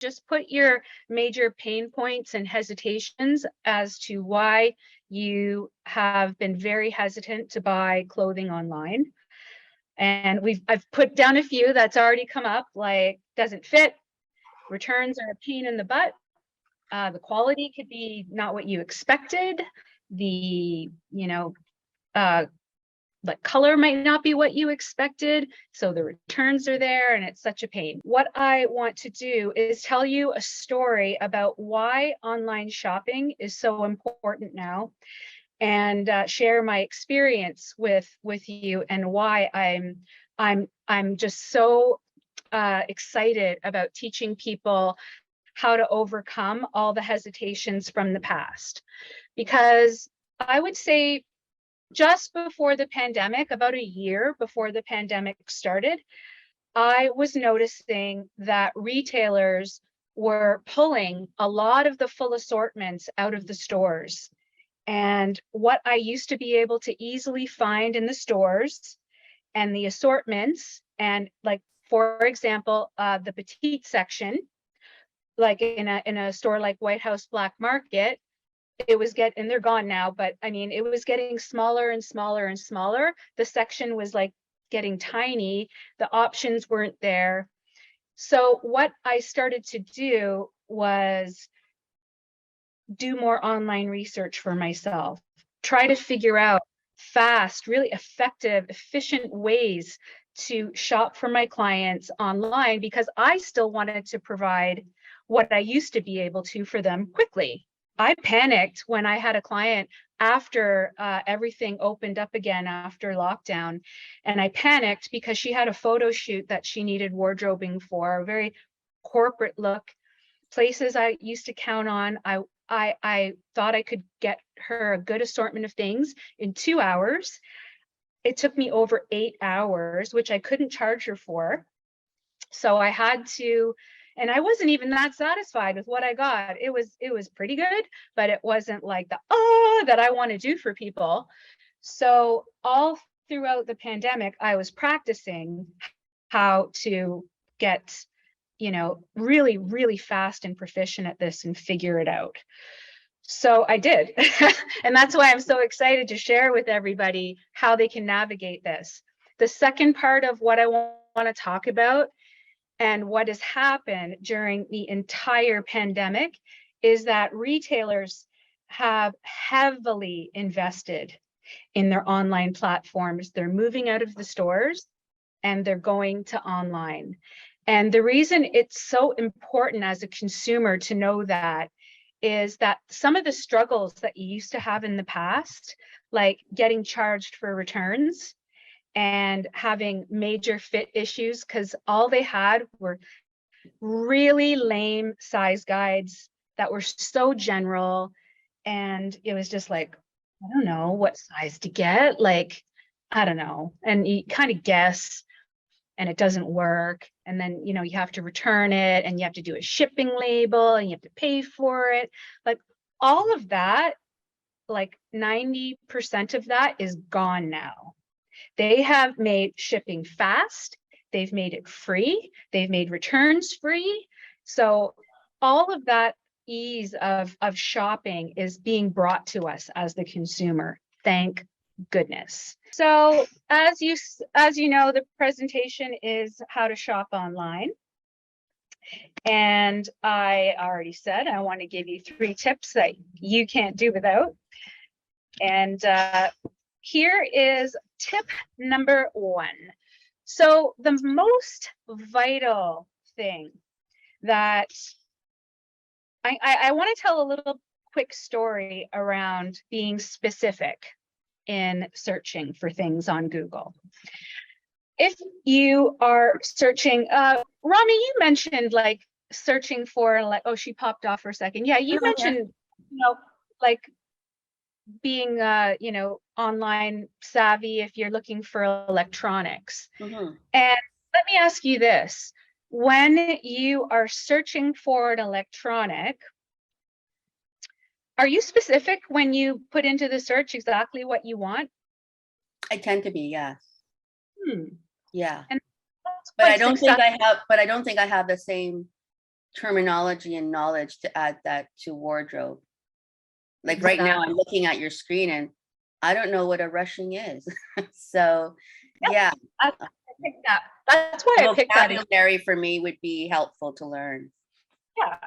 just put your major pain points and hesitations as to why you have been very hesitant to buy clothing online. And I've put down a few that's already come up, like doesn't fit, returns are a pain in the butt, the quality could be not what you expected, the the color might not be what you expected, so the returns are there and it's such a pain. What I want to do is tell you a story about why online shopping is so important now, and share my experience with you, and why I'm just so excited about teaching people how to overcome all the hesitations from the past. Because I would say just before the pandemic, about a year before the pandemic started, I was noticing that retailers were pulling a lot of the full assortments out of the stores. And what I used to be able to easily find in the stores and the assortments, and like, for example, the petite section, like in a store like White House Black Market, it was and they're gone now, but I mean, it was getting smaller and smaller and smaller. The section was like getting tiny. The options weren't there. So what I started to do was do more online research for myself, try to figure out fast, really effective, efficient ways to shop for my clients online, because I still wanted to provide what I used to be able to for them quickly. I panicked when I had a client after everything opened up again after lockdown, and I panicked because she had a photo shoot that she needed wardrobing for, a very corporate look. Places I used to count on, I thought I could get her a good assortment of things in 2 hours. It took me over 8 hours, which I couldn't charge her for. So I had to, and I wasn't even that satisfied with what I got. It was pretty good, but it wasn't like the that I want to do for people. So all throughout the pandemic, I was practicing how to get, really, really fast and proficient at this and figure it out. So I did. And that's why I'm so excited to share with everybody how they can navigate this. The second part of what I want to talk about and what has happened during the entire pandemic is that retailers have heavily invested in their online platforms. They're moving out of the stores and they're going to online. And the reason it's so important as a consumer to know that is that some of the struggles that you used to have in the past, like getting charged for returns and having major fit issues, because all they had were really lame size guides that were so general. And it was just like, I don't know what size to get. Like, I don't know. And you kind of guess and it doesn't work. And then, you have to return it and you have to do a shipping label and you have to pay for it. Like all of that, like 90% of that is gone now. They have made shipping fast. They've made it free. They've made returns free. So all of that ease of shopping is being brought to us as the consumer. Thank goodness. So as you know, the presentation is how to shop online. And I already said I want to give you 3 tips that you can't do without. And here is tip number 1. So the most vital thing that I want to tell a little quick story around being specific in searching for things on Google. If you are searching, Rami, you mentioned like searching for, like, oh, she popped off for a second. Yeah, you mentioned, like being, online savvy if you're looking for electronics. And let me ask you this. When you are searching for an electronic, are you specific when you put into the search exactly what you want? I tend to be, yes. Yeah. And but I don't think I have the same terminology and knowledge to add that to wardrobe. Like right now, I'm Exactly. looking at your screen and I don't know what a rushing is. So yeah, That's why I picked that. That's why I picked that. vocabulary for me would be helpful to learn. Yeah. Mhm.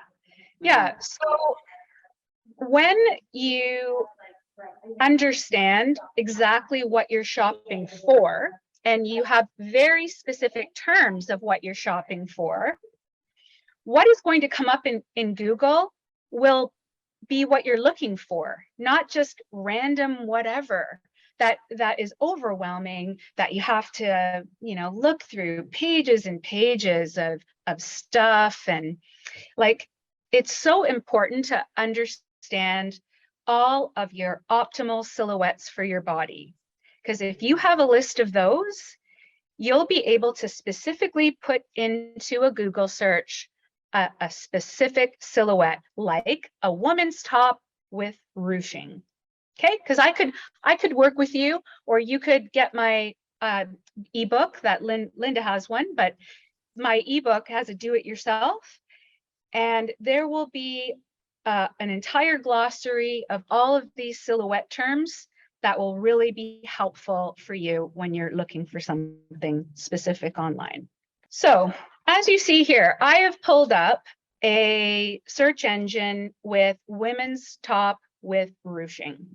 Yeah. So when you understand exactly what you're shopping for, and you have very specific terms of what you're shopping for, what is going to come up in Google will be what you're looking for, not just random whatever that is overwhelming, that you have to, look through pages and pages of stuff. And like, it's so important to understand all of your optimal silhouettes for your body. Because if you have a list of those, you'll be able to specifically put into a Google search a specific silhouette, like a woman's top with ruching. Okay, because I could work with you, or you could get my ebook that Linda has one, but my ebook has a do-it-yourself, and there will be an entire glossary of all of these silhouette terms that will really be helpful for you when you're looking for something specific online. So as you see here, I have pulled up a search engine with women's top with ruching.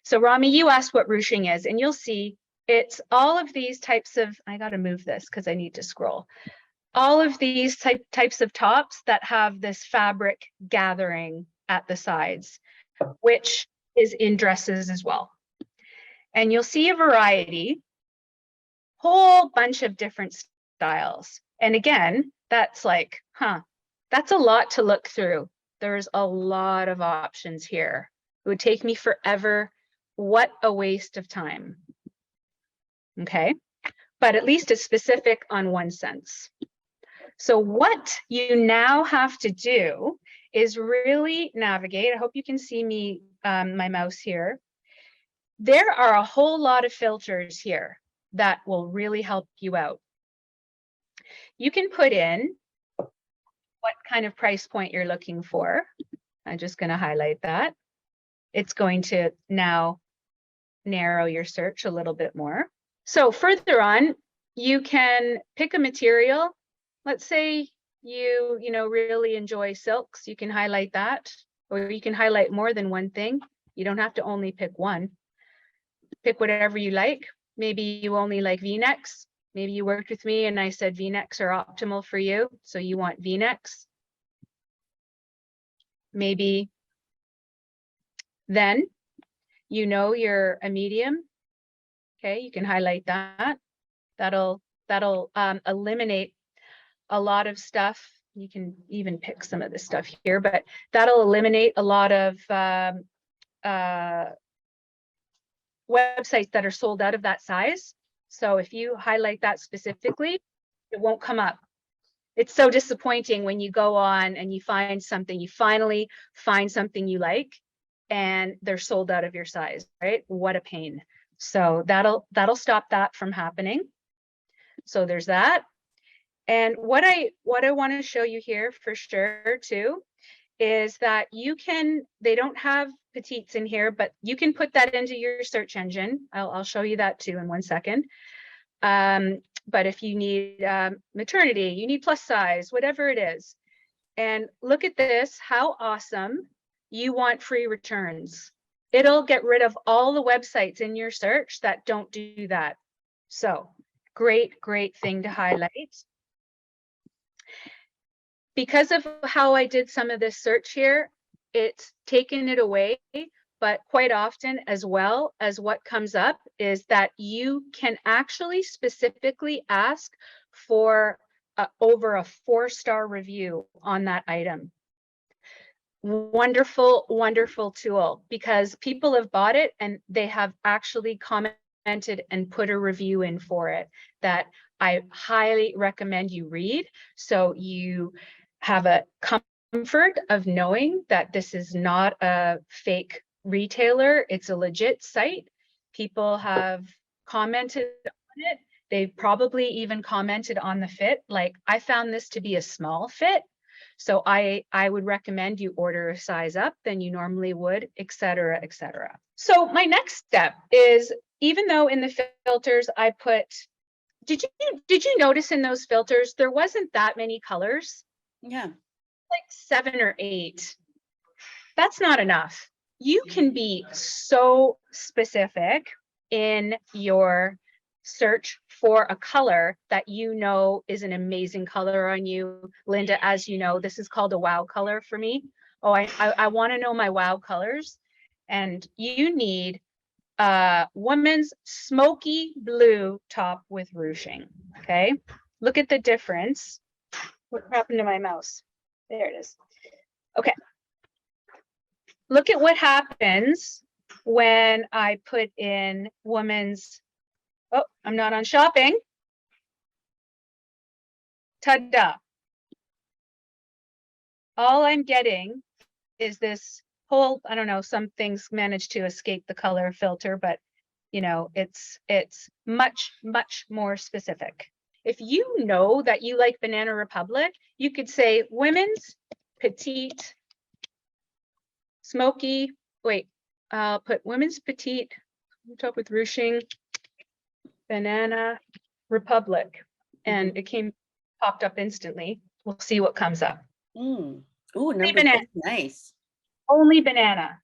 So Rami, you asked what ruching is, and you'll see it's all of these types of, I got to move this because I need to scroll. All of these types of tops that have this fabric gathering at the sides, which is in dresses as well. And you'll see a variety, whole bunch of different styles. And again, that's like, that's a lot to look through. There's a lot of options here. It would take me forever. What a waste of time. Okay, but at least it's specific on one sense. So what you now have to do is really navigate. I hope you can see me, my mouse here. There are a whole lot of filters here that will really help you out. You can put in what kind of price point you're looking for. I'm just going to highlight that. It's going to now narrow your search a little bit more. So further on, you can pick a material. Let's say you really enjoy silks. You can highlight that, or you can highlight more than one thing. You don't have to only pick one. Pick whatever you like. Maybe you only like V-necks. Maybe you worked with me and I said V-necks are optimal for you, so you want V-necks. Maybe then you're a medium. Okay, you can highlight that. That'll eliminate a lot of stuff. You can even pick some of this stuff here, but that'll eliminate a lot of websites that are sold out of that size. So if you highlight that specifically, it won't come up. It's so disappointing when you go on and you find something, you finally find something you like, and they're sold out of your size, right? What a pain. So that'll stop that from happening. So there's that. And what I want to show you here for sure too is that they don't have petites in here, but you can put that into your search engine. I'll show you that too in 1 second. But if you need maternity, you need plus size, whatever it is. And look at this, how awesome. You want free returns. It'll get rid of all the websites in your search that don't do that. So great thing to highlight. Because of how I did some of this search here, it's taken it away, but quite often as well as what comes up is that you can actually specifically ask for over a 4-star review on that item. Wonderful tool, because people have bought it and they have actually commented and put a review in for it that I highly recommend you read, so you have a comfort of knowing that this is not a fake retailer, it's a legit site. People have commented on it. They've probably even commented on the fit. Like, I found this to be a small fit. So I would recommend you order a size up than you normally would, et cetera, et cetera. So my next step is, even though in the filters I put, did you notice in those filters there wasn't that many colors? Yeah. Like 7 or 8. That's not enough. You can be so specific in your search for a color that you know is an amazing color on you. Linda, as you know, this is called a wow color for me. Oh, I want to know my wow colors. And you need a woman's smoky blue top with ruching. Okay. Look at the difference. What happened to my mouse? There it is. Okay. Look at what happens when I put in women's, oh, I'm not on shopping. Ta-da. All I'm getting is this whole, I don't know, some things manage to escape the color filter, but you know, it's much, much more specific. If you know that you like Banana Republic, you could say women's petite, smoky, wait, I'll put women's petite, top with ruching, Banana Republic, and it popped up instantly. We'll see what comes up. Mm. Ooh, Only number banana. 6, nice. Only banana.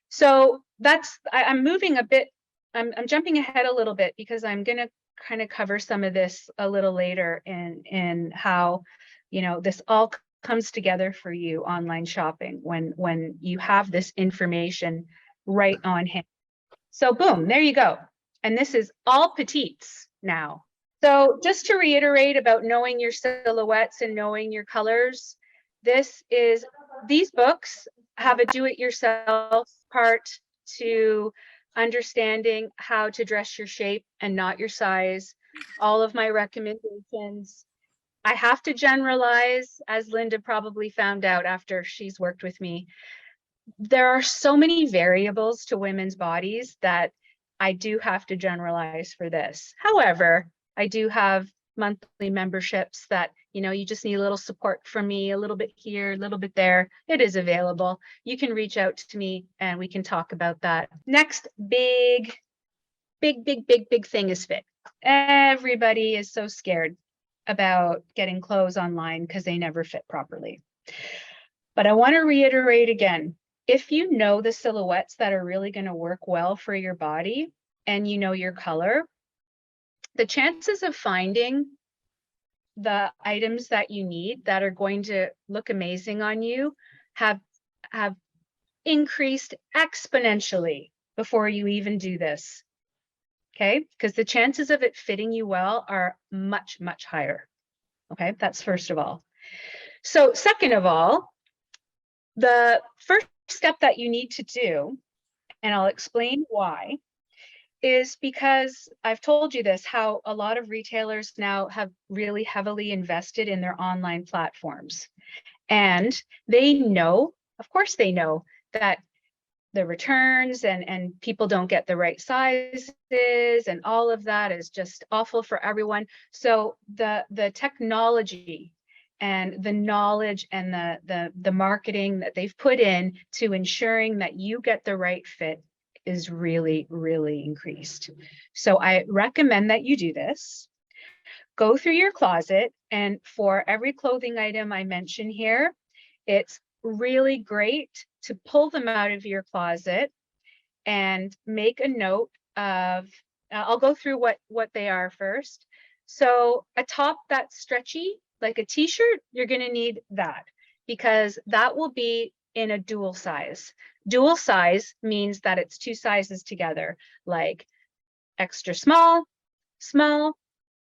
So that's, I'm moving a bit, I'm jumping ahead a little bit because I'm gonna kind of cover some of this a little later in how, you know, this all comes together for you online shopping when you have this information right on hand. So boom, there you go. And this is all petites now. So just to reiterate about knowing your silhouettes and knowing your colors, these books have a do-it-yourself part to understanding how to dress your shape and not your size. All of my recommendations, I have to generalize, as Linda probably found out after she's worked with me. There are so many variables to women's bodies that I do have to generalize for this. However, I do have monthly memberships that, you know, you just need a little support from me, a little bit here, a little bit there. It is available. You can reach out to me and we can talk about that. Next big thing is fit. Everybody is so scared about getting clothes online because they never fit properly. But I want to reiterate again, if you know the silhouettes that are really going to work well for your body and you know your color, the chances of finding the items that you need that are going to look amazing on you have increased exponentially before you even do this. Okay, because the chances of it fitting you well are much, much higher. Okay, that's first of all. So second of all, the first step that you need to do, and I'll explain why, is because I've told you this, how a lot of retailers now have really heavily invested in their online platforms. And they know, of course they know, that the returns and people don't get the right sizes and all of that is just awful for everyone. So the technology and the knowledge and the marketing that they've put in to ensuring that you get the right fit is really, really increased. So I recommend that you do this. Go through your closet, and for every clothing item I mention here, it's really great to pull them out of your closet and make a note of, I'll go through what they are first. So a top that's stretchy, like a t-shirt, you're going to need that because that will be in a dual size. Dual size means that it's 2 sizes together, like extra small, small,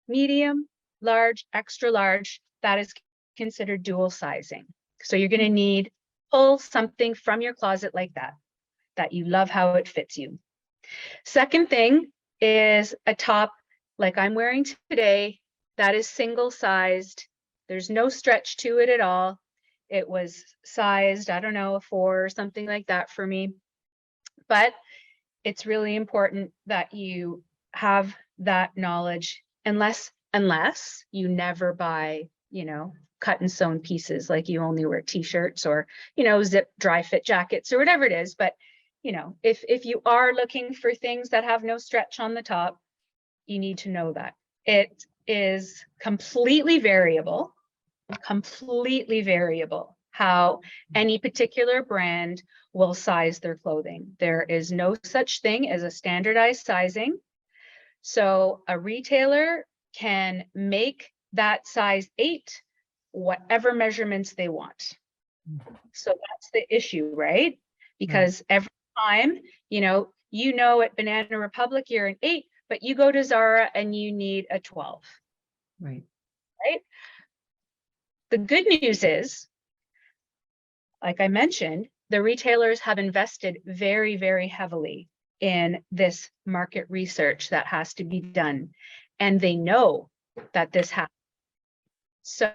medium, large, extra large. That is considered dual sizing. So you're going to need pull something from your closet like that you love how it fits you. Second thing is a top like I'm wearing today that is single sized. There's no stretch to it at all. It was sized, I don't know, a 4 or something like that for me. But it's really important that you have that knowledge unless you never buy you know, cut and sewn pieces, like you only wear t-shirts or, you know, zip dry fit jackets or whatever it is. But, you know, if you are looking for things that have no stretch on the top, you need to know that it is completely variable how any particular brand will size their clothing. There is no such thing as a standardized sizing. So a retailer can make that size 8 whatever measurements they want. So that's the issue, right? Because every time, you know at Banana Republic you're an 8, but you go to Zara and you need a 12. Right. Right? The good news is, like I mentioned, the retailers have invested very, very heavily in this market research that has to be done. And they know that this happens. So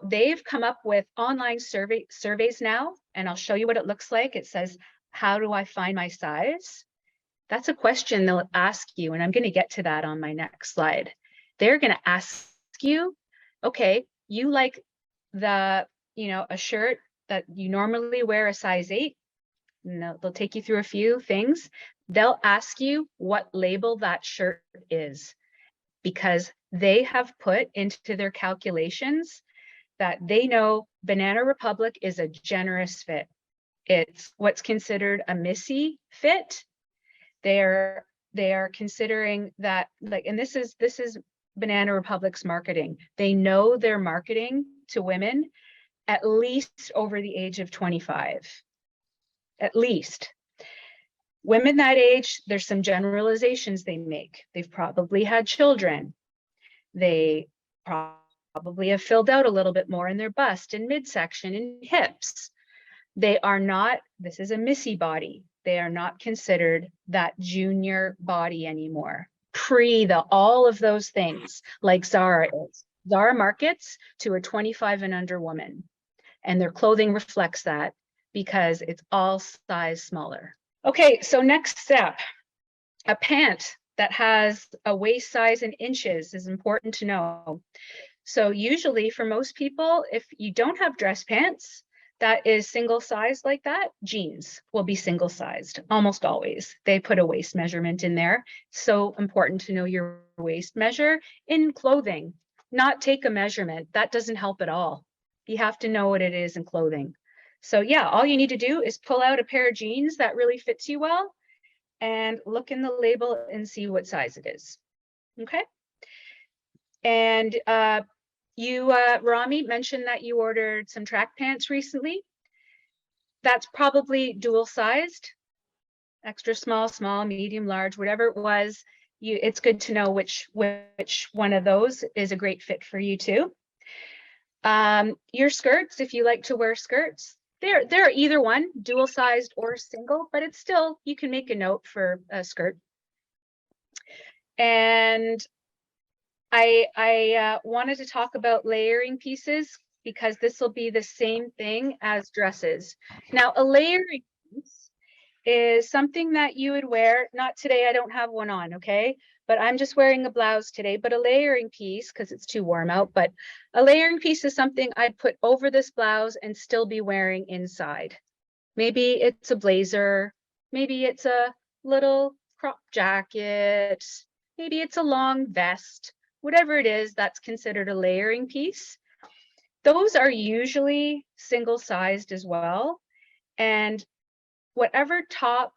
they've come up with online surveys now, and I'll show you what it looks like. It says, how do I find my size? That's a question they'll ask you, and I'm going to get to that on my next slide. They're going to ask you, okay, you like a shirt that you normally wear a size 8. No, they'll take you through a few things. They'll ask you what label that shirt is, because they have put into their calculations that they know Banana Republic is a generous fit. It's what's considered a Missy fit. They are considering that, like, and this is Banana Republic's marketing. They know they're marketing to women at least over the age of 25. At least. Women that age, there's some generalizations they make. They've probably had children. They probably have filled out a little bit more in their bust and midsection and hips. They are not, this is a Missy body. They are not considered that junior body anymore. All of those things like Zara is. Zara markets to a 25 and under woman, and their clothing reflects that because it's all size smaller. Okay, so next step, a pant that has a waist size in inches is important to know. So usually for most people, if you don't have dress pants that is single sized like that, jeans will be single sized almost always. They put a waist measurement in there. So important to know your waist measure in clothing, not take a measurement. That doesn't help at all. You have to know what it is in clothing. So yeah, all you need to do is pull out a pair of jeans that really fits you well and look in the label and see what size it is. Okay. And Rami mentioned that you ordered some track pants recently. That's probably dual sized, extra small, small, medium, large, whatever it was. It's good to know which one of those is a great fit for you too. Your skirts, if you like to wear skirts, they're either one, dual sized or single, but it's still, you can make a note for a skirt. And I wanted to talk about layering pieces because this will be the same thing as dresses. Now, a layering piece is something that you would wear, not today, I don't have one on, okay? But I'm just wearing a blouse today, but a layering piece, because it's too warm out, but a layering piece is something I'd put over this blouse and still be wearing inside. Maybe it's a blazer, maybe it's a little crop jacket, maybe it's a long vest, whatever it is, that's considered a layering piece. Those are usually single sized as well. And whatever top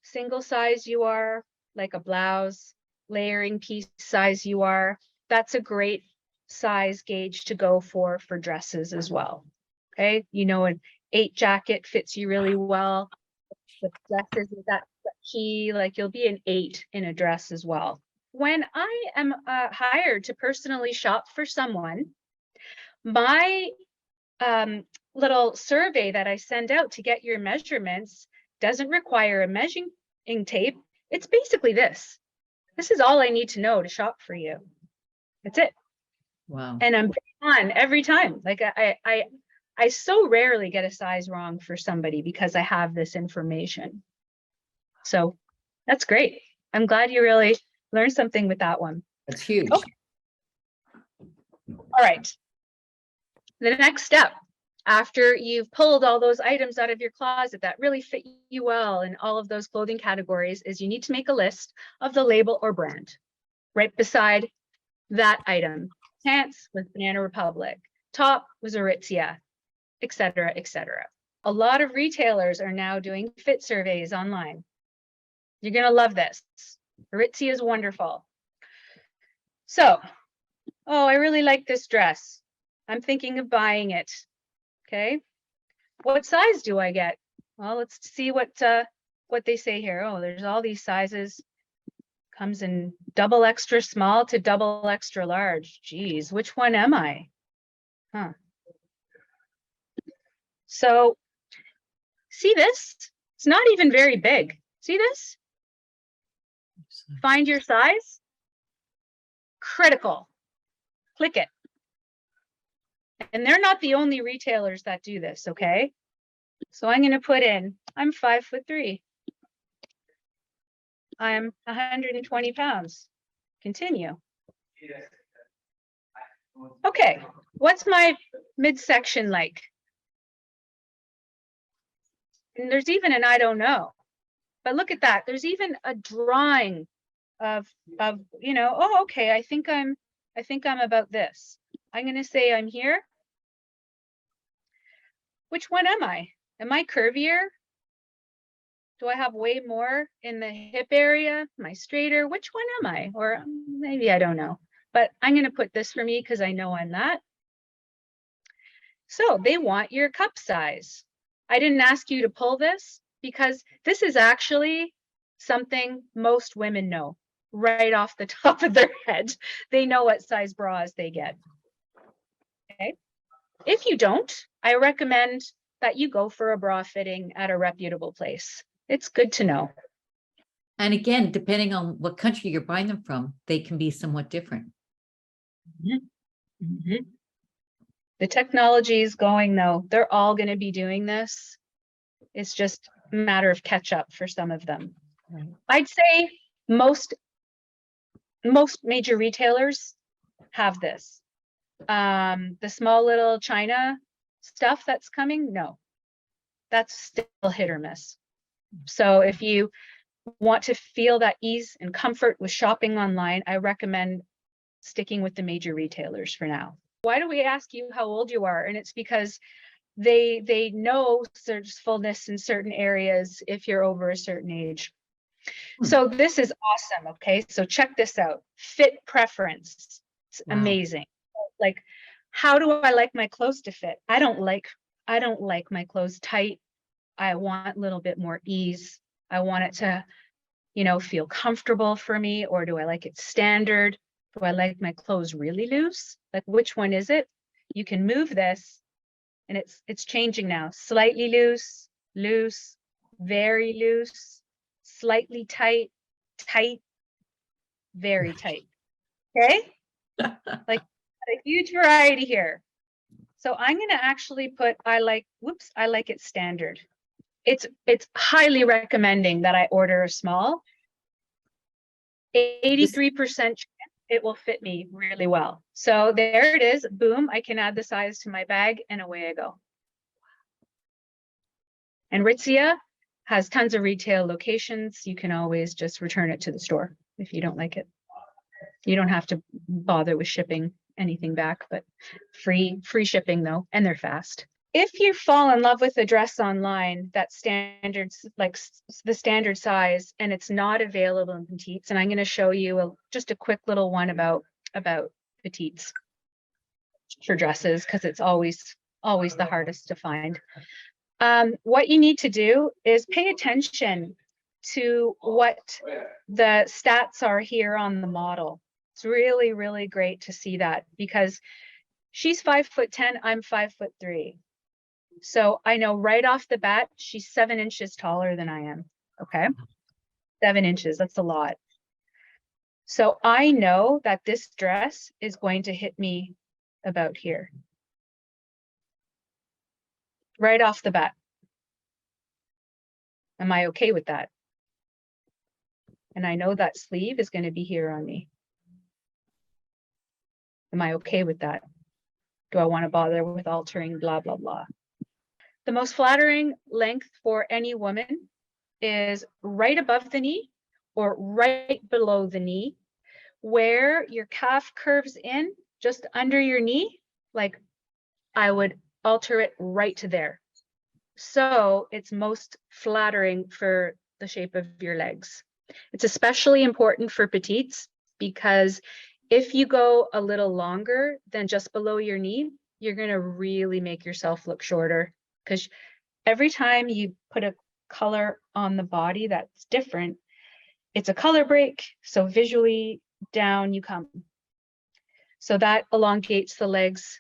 single size you are, like a blouse, layering piece size you are, that's a great size gauge to go for dresses as well. Okay, you know, an 8 jacket fits you really well. The dress isn't that stretchy, like you'll be an 8 in a dress as well. When I am hired to personally shop for someone, my little survey that I send out to get your measurements doesn't require a measuring tape. It's basically this. This is all I need to know to shop for you. That's it. Wow. And I'm on every time. Like I so rarely get a size wrong for somebody because I have this information. So that's great. I'm glad you really learned something with that one. That's huge. Okay. All right. The next step, after you've pulled all those items out of your closet that really fit you well in all of those clothing categories, is you need to make a list of the label or brand right beside that item. Pants was Banana Republic, top was Aritzia, etc., etc. A lot of retailers are now doing fit surveys online. You're gonna love this. Aritzia is wonderful. So, oh, I really like this dress. I'm thinking of buying it. Okay. What size do I get? Well, let's see what they say here. Oh, there's all these sizes. Comes in double extra small to double extra large. Geez, which one am I? Huh. So, see this? It's not even very big. See this? Find your size. Critical. Click it. And they're not the only retailers that do this, okay? So I'm going to put in, I'm 5'3". I'm 120 pounds. Continue. Okay, what's my midsection like? And there's even an I don't know. But look at that. There's even a drawing of oh, okay, I think I'm about this. I'm going to say I'm here. Which one am I? Am I curvier? Do I have way more in the hip area? Am I straighter? Which one am I? Or maybe I don't know. But I'm going to put this for me because I know I'm that. So they want your cup size. I didn't ask you to pull this because this is actually something most women know right off the top of their head. They know what size bras they get. Okay. If you don't, I recommend that you go for a bra fitting at a reputable place. It's good to know. And again, depending on what country you're buying them from, they can be somewhat different. Mm-hmm. Mm-hmm. The technology is going though. They're all going to be doing this. It's just a matter of catch up for some of them. Right. I'd say most major retailers have this. The small little China stuff that's coming, no, that's still hit or miss. So if you want to feel that ease and comfort with shopping online, I recommend sticking with the major retailers for now. Why do we ask you how old you are? And it's because they know there's fullness in certain areas if you're over a certain age. So this is awesome. Okay, so check this out. Fit preference. It's amazing. Like, how do I like my clothes to fit? I don't like my clothes tight. I want a little bit more ease. I want it to, feel comfortable for me. Or do I like it standard? Do I like my clothes really loose? Like, which one is it? You can move this and it's changing now. Slightly loose, loose, very loose, slightly tight, tight, very tight. Okay? Like a huge variety here. So I'm going to actually put, I like it standard. It's highly recommending that I order a small. 83% it will fit me really well. So there it is. Boom. I can add the size to my bag and away I go. And Aritzia has tons of retail locations. You can always just return it to the store if you don't like it. You don't have to bother with shipping anything back, but free shipping though, and they're fast. If you fall in love with a dress online that's standards, like the standard size, and it's not available in petites, and I'm going to show you just a quick little one about petites for dresses because it's always the hardest to find. What you need to do is pay attention to what the stats are here on the model. It's really, really great to see that because she's 5'10", I'm 5'3". So I know right off the bat, she's 7 inches taller than I am. Okay. 7 inches, that's a lot. So I know that this dress is going to hit me about here. Right off the bat. Am I okay with that? And I know that sleeve is going to be here on me. Am I okay with that? Do I want to bother with altering blah, blah, blah? The most flattering length for any woman is right above the knee or right below the knee, where your calf curves in just under your knee. Like, I would alter it right to there. So it's most flattering for the shape of your legs. It's especially important for petites because if you go a little longer than just below your knee, you're going to really make yourself look shorter, because every time you put a color on the body that's different, it's a color break. So visually down you come. So that elongates the legs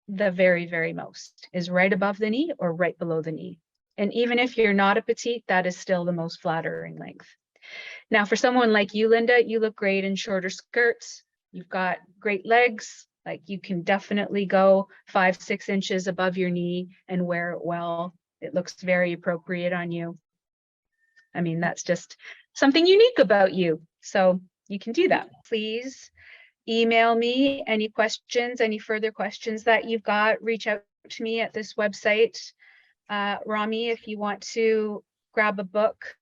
the very, very most, is right above the knee or right below the knee. And even if you're not a petite, that is still the most flattering length. Now, for someone like you, Linda, you look great in shorter skirts. You've got great legs. Like, you can definitely go 5-6 inches above your knee and wear it well. It looks very appropriate on you. I mean, that's just something unique about you. So you can do that. Please email me any questions, any further questions that you've got. Reach out to me at this website. Rami, if you want to grab a book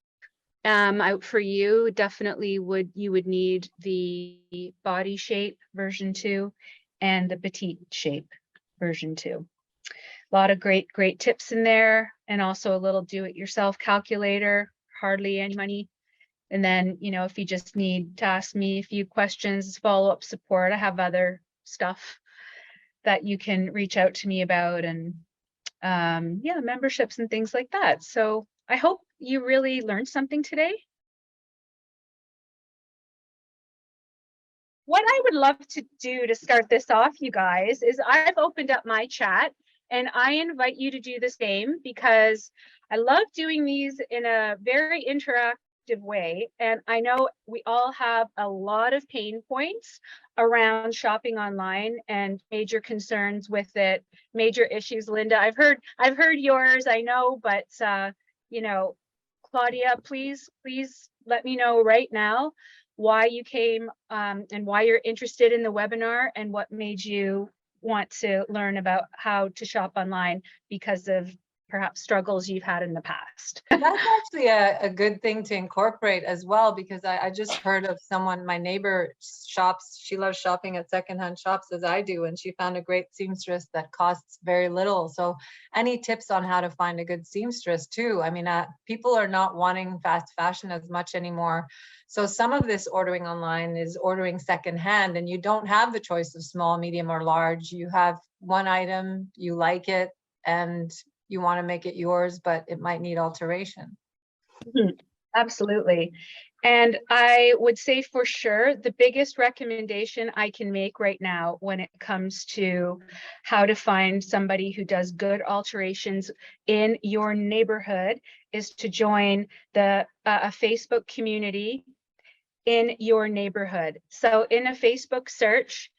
out for you, definitely you would need the body shape version 2 and the petite shape version 2. A lot of great tips in there, and also a little do-it-yourself calculator, hardly any money. And then, you know, if you just need to ask me a few questions, follow-up support, I have other stuff that you can reach out to me about, and yeah, memberships and things like that. So I hope you really learned something today. What I would love to do to start this off, you guys, is I've opened up my chat and I invite you to do the same, because I love doing these in a very interactive way. And I know we all have a lot of pain points around shopping online and major concerns with it, major issues. Linda, I've heard yours, I know, but you know, Claudia, please let me know right now why you came and why you're interested in the webinar, and what made you want to learn about how to shop online because of perhaps struggles you've had in the past. That's actually a good thing to incorporate as well, because I just heard of someone, my neighbor shops, she loves shopping at secondhand shops as I do, and she found a great seamstress that costs very little. So any tips on how to find a good seamstress too? I mean, people are not wanting fast fashion as much anymore. So some of this ordering online is ordering secondhand, and you don't have the choice of small, medium, or large. You have one item, you like it, and you want to make it yours, but it might need alteration. Absolutely. And I would say for sure, the biggest recommendation I can make right now when it comes to how to find somebody who does good alterations in your neighborhood is to join a Facebook community in your neighborhood. So in a Facebook search,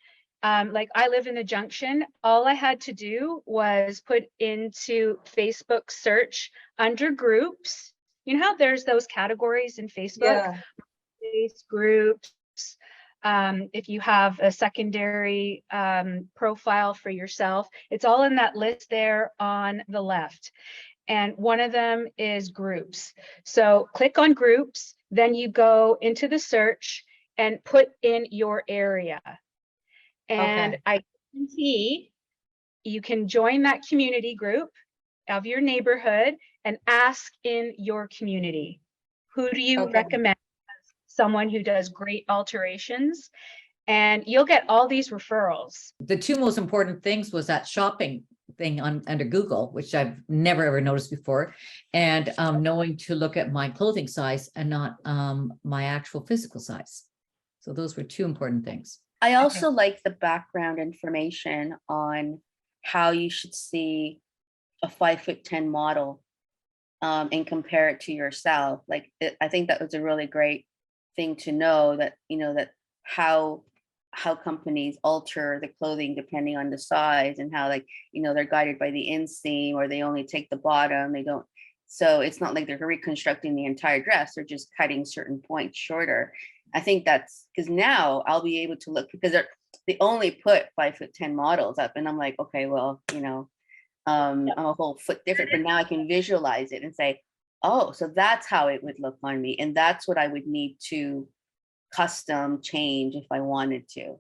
like I live in the Junction, all I had to do was put into Facebook search under groups. You know how there's those categories in Facebook, groups. If you have a secondary profile for yourself, it's all in that list there on the left. And one of them is groups. So click on groups, then you go into the search and put in your area. And Okay. I guarantee you can join that community group of your neighborhood and ask in your community, who do you recommend as someone who does great alterations? And you'll get all these referrals. The two most important things was that shopping thing under Google, which I've never ever noticed before, and knowing to look at my clothing size and not my actual physical size. So those were two important things. I also like the background information on how you should see a 5'10" model and compare it to yourself. Like, I think that was a really great thing to know, that, you know, that how companies alter the clothing depending on the size, and how, like, you know, they're guided by the inseam, or they only take the bottom, they don't. So it's not like they're reconstructing the entire dress, they're just cutting certain points shorter. I think that's because now I'll be able to look, because they only put 5'10" models up, and I'm like, okay, well, you know, I'm a whole foot different, but now I can visualize it and say, oh, so that's how it would look on me, and that's what I would need to custom change if I wanted to.